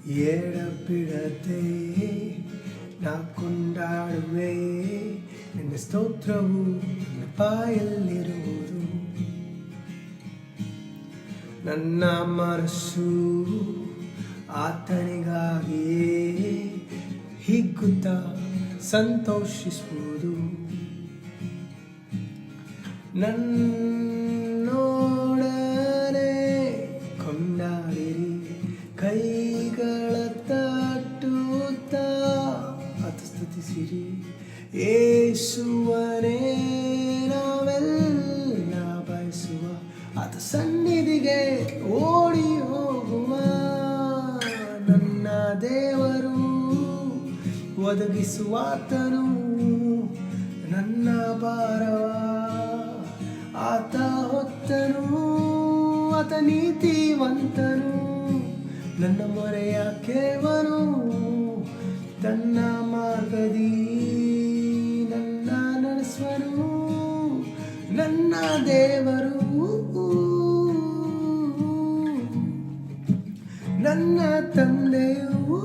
ಎಡಬಿಡದೆ ನಾ ಕೊಂಡಾಡುವೆ, ನಿನ್ನ ಸ್ತೋತ್ರವು ನನ್ನ ಬಾಯಲ್ಲಿರುವುದು. ನನ್ನ ಮನಸ್ಸು ಆತನಿಗಾಗಿಯೇ ಹಿಗ್ಗುತ್ತ ಸಂತೋಷಿಸುವುದು. ನನ್ನೊಡನೆ ಕೊಂಡಾಡಿರಿ, ಕೈಗಳ ತಟ್ಟುತ್ತಾ ಆತ ಸ್ತುತಿಸಿರಿ. ಯೇಸುವನೇ ನಾವೆಲ್ಲ ಬಯಸುವ, ಆತ ಸನ್ನಿಧಿಗೆ ಓಡಿ ಹೋಗುವ. ನನ್ನ ದೇವರು ಒದಗಿಸುವಾತನು ನನ್ನ ಭಾರವ, ಆತ ಹೊತ್ತನು, ಆತ ನೀತಿವಂತನು. ನನ್ನ ಮೊರೆಯ ಕೇಳುವನು, ತನ್ನ ಮಾರ್ಗದಿ ನನ್ನ ನಡೆಸುವನು. ನನ್ನ ದೇವರು ನನ್ನ ತಂದೆಯು